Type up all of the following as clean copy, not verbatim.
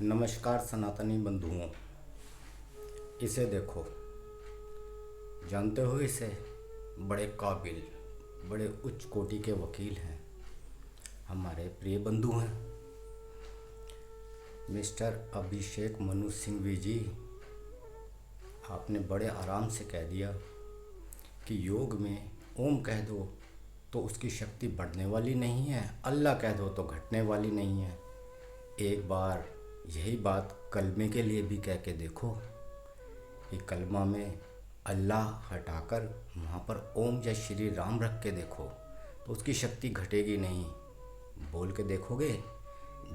नमस्कार सनातनी बंधुओं। इसे देखो, जानते हो इसे? बड़े काबिल, बड़े उच्च कोटि के वकील हैं, हमारे प्रिय बंधु हैं मिस्टर अभिषेक मनु सिंघवी जी। आपने बड़े आराम से कह दिया कि योग में ओम कह दो तो उसकी शक्ति बढ़ने वाली नहीं है, अल्लाह कह दो तो घटने वाली नहीं है। एक बार यही बात कलमे के लिए भी कह के देखो कि कलमा में अल्लाह हटाकर वहाँ पर ओम या श्री राम रख के देखो तो उसकी शक्ति घटेगी नहीं। बोल के देखोगे?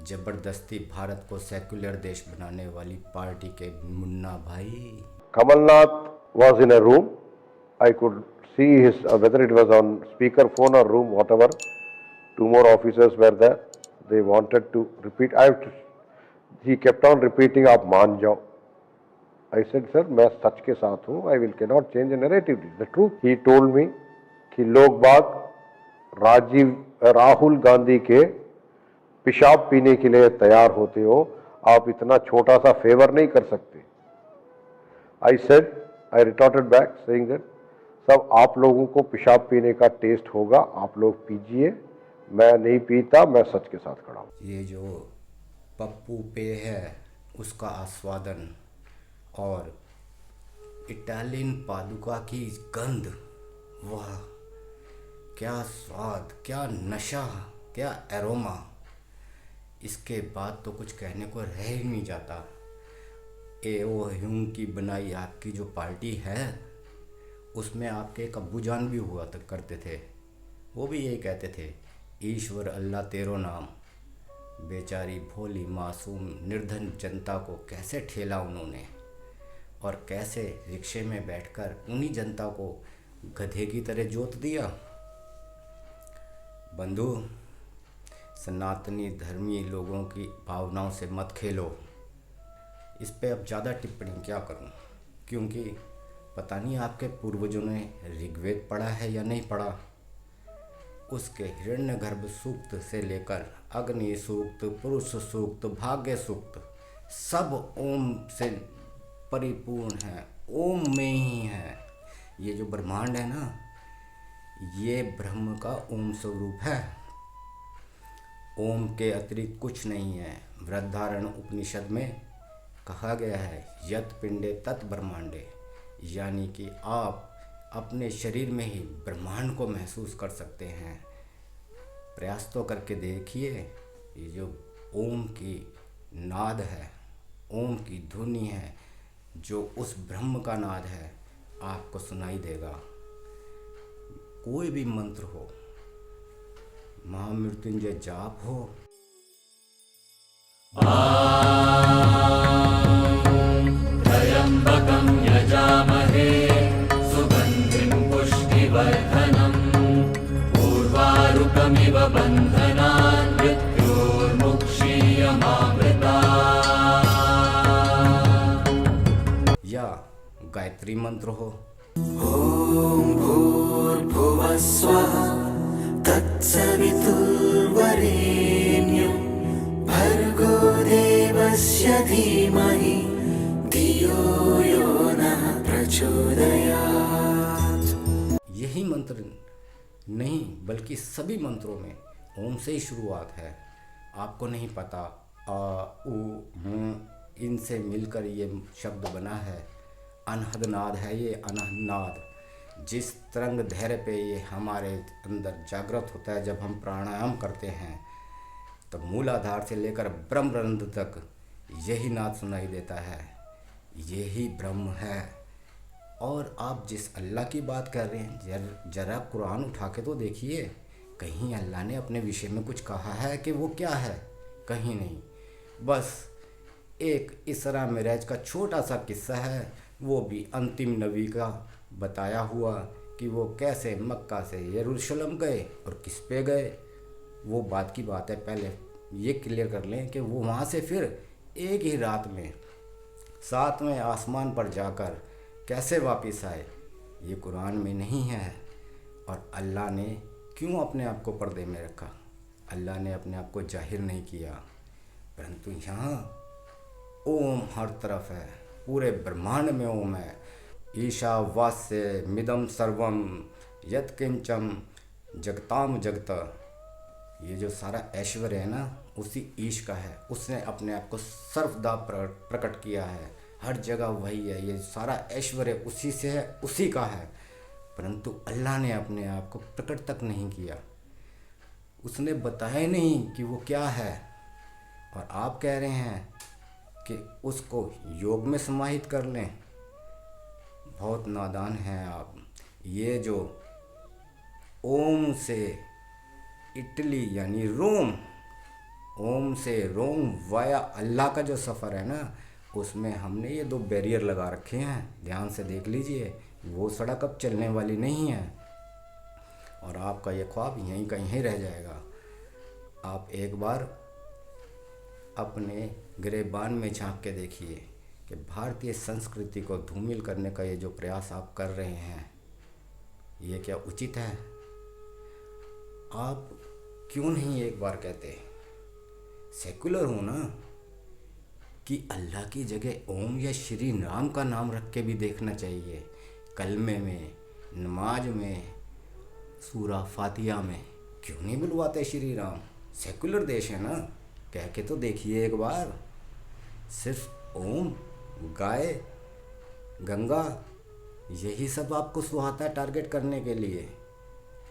ज़बरदस्ती भारत को सेक्युलर देश बनाने वाली पार्टी के मुन्ना भाई। Kamalnath was in a room. I could see his, whether it was on speaker phone or room, whatever. Two more officers were there. They wanted to repeat. He kept on repeating, "आप मान जाओ." I said, "Sir, मैं सच के साथ हूँ. I cannot change the narrative. The truth." He told me कि लोग बाग राहुल गांधी के पेशाब पीने के लिए तैयार होते हो, आप इतना छोटा सा फेवर नहीं कर सकते। I retorted back saying that, सब आप लोगों को पेशाब पीने का टेस्ट होगा, आप लोग पीजिए, मैं नहीं पीता, मैं सच के साथ खड़ा हूँ। ये जो पप्पू पे है उसका आस्वादन और इटालियन पादुका की गंध, वाह क्या स्वाद, क्या नशा, क्या एरोमा। इसके बाद तो कुछ कहने को रह ही नहीं जाता। एओ ह्यूम की बनाई आपकी जो पार्टी है उसमें आपके एक अब्बू जान भी हुआ करते थे। वो भी यही कहते थे, ईश्वर अल्लाह तेरो नाम। बेचारी भोली मासूम निर्धन जनता को कैसे ठेला उन्होंने, और कैसे रिक्शे में बैठकर उन्हीं जनता को गधे की तरह जोत दिया। बंधु, सनातनी धर्मी लोगों की भावनाओं से मत खेलो। इस पे अब ज़्यादा टिप्पणी क्या करूं, क्योंकि पता नहीं आपके पूर्वजों ने ऋग्वेद पढ़ा है या नहीं पढ़ा। उसके हिरण्यगर्भ सूक्त से लेकर अग्नि सूक्त, पुरुष सूक्त, भाग्य सूक्त सब ओम से परिपूर्ण है, ओम में ही है। ये जो ब्रह्मांड है ना, ये ब्रह्म का ओम स्वरूप है। ओम के अतिरिक्त कुछ नहीं है। वृद्धारण उपनिषद में कहा गया है, यत पिंडे तत् ब्रह्मांडे, यानी कि आप अपने शरीर में ही ब्रह्मांड को महसूस कर सकते हैं। प्रयास तो करके देखिए। ये जो ओम की नाद है, ओम की ध्वनि है, जो उस ब्रह्म का नाद है, आपको सुनाई देगा। कोई भी मंत्र हो, महामृत्युंजय जाप हो, त्र्यम्बकं यजामहे सुगन्धिं पुष्टिवर्धनम् उर्वारुकमिव बन्धनान् मृत्योर्मुक्षीयमामृतात्। या गायत्री मंत्र हो। ॐ भूर्भुवः स्वः तत्सवितुर्वरेण्यं भर्गो देवस्य धीमहि धियो यो नः प्रचोदयात्। यही मंत्र नहीं बल्कि सभी मंत्रों में ओम से ही शुरुआत है। आपको नहीं पता, आ उ इनसे मिलकर ये शब्द बना है। अनहद नाद है ये, अनहद नाद। जिस तरंग धैर्य पे ये हमारे अंदर जागृत होता है जब हम प्राणायाम करते हैं, तो मूलाधार से लेकर ब्रह्मरंध्र तक यही नाद सुनाई देता है। यही ब्रह्म है। और आप जिस अल्लाह की बात कर रहे हैं, जरा कुरान उठा के तो देखिए, कहीं अल्लाह ने अपने विषय में कुछ कहा है कि वो क्या है? कहीं नहीं। बस एक इसरा मिराज का छोटा सा किस्सा है, वो भी अंतिम नबी का बताया हुआ कि वो कैसे मक्का से यरूशलेम गए और किस पे गए। वो बात की बात है। पहले ये क्लियर कर लें कि वो वहाँ से फिर एक ही रात में 7वें आसमान पर जाकर कैसे वापस आए, ये कुरान में नहीं है। और अल्लाह ने क्यों अपने आप को पर्दे में रखा? अल्लाह ने अपने आप को जाहिर नहीं किया, परंतु यहाँ ओम हर तरफ है, पूरे ब्रह्मांड में ओम है। ईशावास्य मिदम सर्वम यत्किंचम जगताम जगत। ये जो सारा ऐश्वर्य है ना, उसी ईश का है। उसने अपने आप को सर्वदा प्रकट किया है, हर जगह वही है। ये सारा ऐश्वर्य उसी से है, उसी का है। परंतु अल्लाह ने अपने आप को प्रकट तक नहीं किया, उसने बताया नहीं कि वो क्या है। और आप कह रहे हैं कि उसको योग में समाहित कर लें। बहुत नादान हैं आप। ये जो ओम से इटली यानी रोम, ओम से रोम वाया अल्लाह का जो सफ़र है ना, उसमें हमने ये 2 बैरियर लगा रखे हैं। ध्यान से देख लीजिए, वो सड़क अब चलने वाली नहीं है और आपका ये ख्वाब यहीं कहीं रह जाएगा। आप एक बार अपने गिरेबान में झांक के देखिए कि भारतीय संस्कृति को धूमिल करने का ये जो प्रयास आप कर रहे हैं, ये क्या उचित है? आप क्यों नहीं एक बार कहते, सेकुलर हो ना, कि अल्लाह की जगह ओम या श्री राम का नाम रख के भी देखना चाहिए। कलमे में, नमाज में, सूरा फातिहा में क्यों नहीं बुलवाते श्री राम? सेकुलर देश है ना, कह के तो देखिए एक बार। सिर्फ ओम, गाय, गंगा, यही सब आपको सुहाता है टारगेट करने के लिए।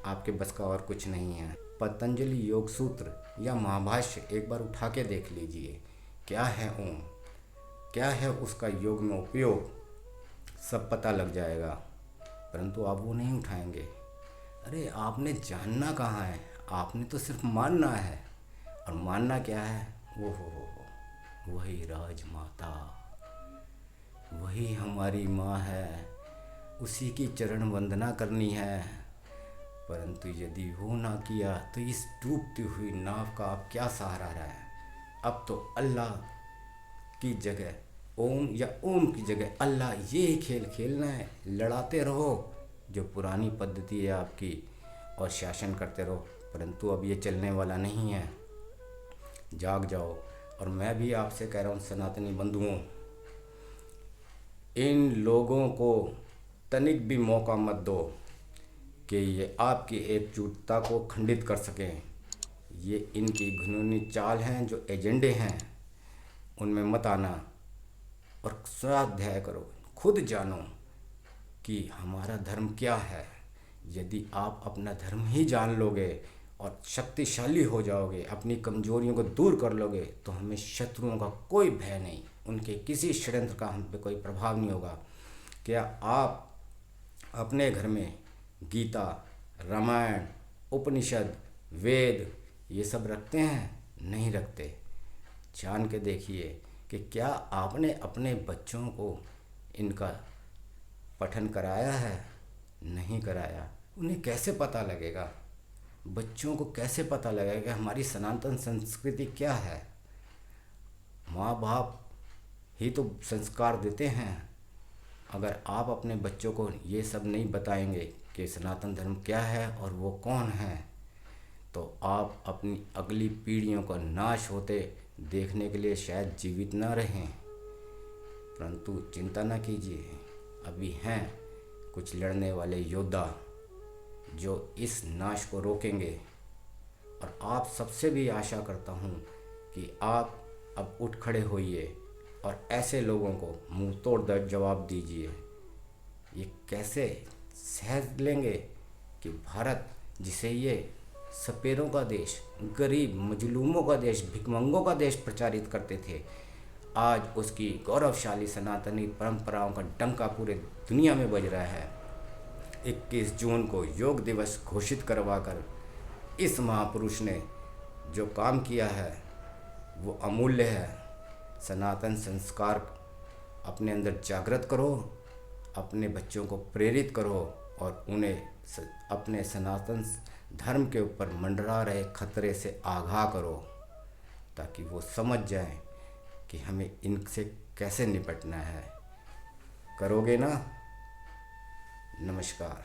आपके बस का और कुछ नहीं है। पतंजलि योग सूत्र या महाभाष्य एक बार उठा के देख लीजिए, क्या है ओम, क्या है उसका योग में उपयोग, सब पता लग जाएगा। परंतु आप वो नहीं उठाएंगे। अरे आपने जानना कहाँ है, आपने तो सिर्फ मानना है। और मानना क्या है? वो हो वही राजमाता, वही हमारी माँ है, उसी की चरण वंदना करनी है। परंतु यदि वो ना किया तो इस डूबती हुई नाव का आप क्या सहारा रहा है? अब तो अल्लाह की जगह ओम या ओम की जगह अल्लाह, ये ही खेल खेलना है। लड़ाते रहो जो पुरानी पद्धति है आपकी और शासन करते रहो, परंतु अब ये चलने वाला नहीं है। जाग जाओ। और मैं भी आपसे कह रहा हूँ सनातनी बंधुओं, इन लोगों को तनिक भी मौका मत दो कि ये आपकी एकजुटता को खंडित कर सकें। ये इनकी घिनौनी चाल हैं, जो एजेंडे हैं उनमें मत आना और स्वाध्याय करो। खुद जानो कि हमारा धर्म क्या है। यदि आप अपना धर्म ही जान लोगे और शक्तिशाली हो जाओगे, अपनी कमजोरियों को दूर कर लोगे, तो हमें शत्रुओं का कोई भय नहीं, उनके किसी षड्यंत्र का हम पे कोई प्रभाव नहीं होगा। क्या आप अपने घर में गीता, रामायण, उपनिषद, वेद ये सब रखते हैं? नहीं रखते। जान के देखिए कि क्या आपने अपने बच्चों को इनका पठन कराया है? नहीं कराया। उन्हें कैसे पता लगेगा? बच्चों को कैसे पता लगेगा कि हमारी सनातन संस्कृति क्या है? माँ बाप ही तो संस्कार देते हैं। अगर आप अपने बच्चों को ये सब नहीं बताएंगे कि सनातन धर्म क्या है और वो कौन है, तो आप अपनी अगली पीढ़ियों का नाश होते देखने के लिए शायद जीवित ना रहें। परंतु चिंता ना कीजिए, अभी हैं कुछ लड़ने वाले योद्धा जो इस नाश को रोकेंगे। और आप सबसे भी आशा करता हूँ कि आप अब उठ खड़े होइए और ऐसे लोगों को मुंह तोड़ जवाब दीजिए। ये कैसे सह लेंगे कि भारत, जिसे ये सपेरों का देश, गरीब मजलूमों का देश, भिखमंगों का देश प्रचारित करते थे, आज उसकी गौरवशाली सनातनी परंपराओं का डंका पूरे दुनिया में बज रहा है। 21 जून को योग दिवस घोषित करवाकर इस महापुरुष ने जो काम किया है वो अमूल्य है। सनातन संस्कार अपने अंदर जागृत करो, अपने बच्चों को प्रेरित करो और उन्हें अपने सनातन धर्म के ऊपर मंडरा रहे खतरे से आगाह करो, ताकि वो समझ जाएं कि हमें इनसे कैसे निपटना है। करोगे ना? नमस्कार।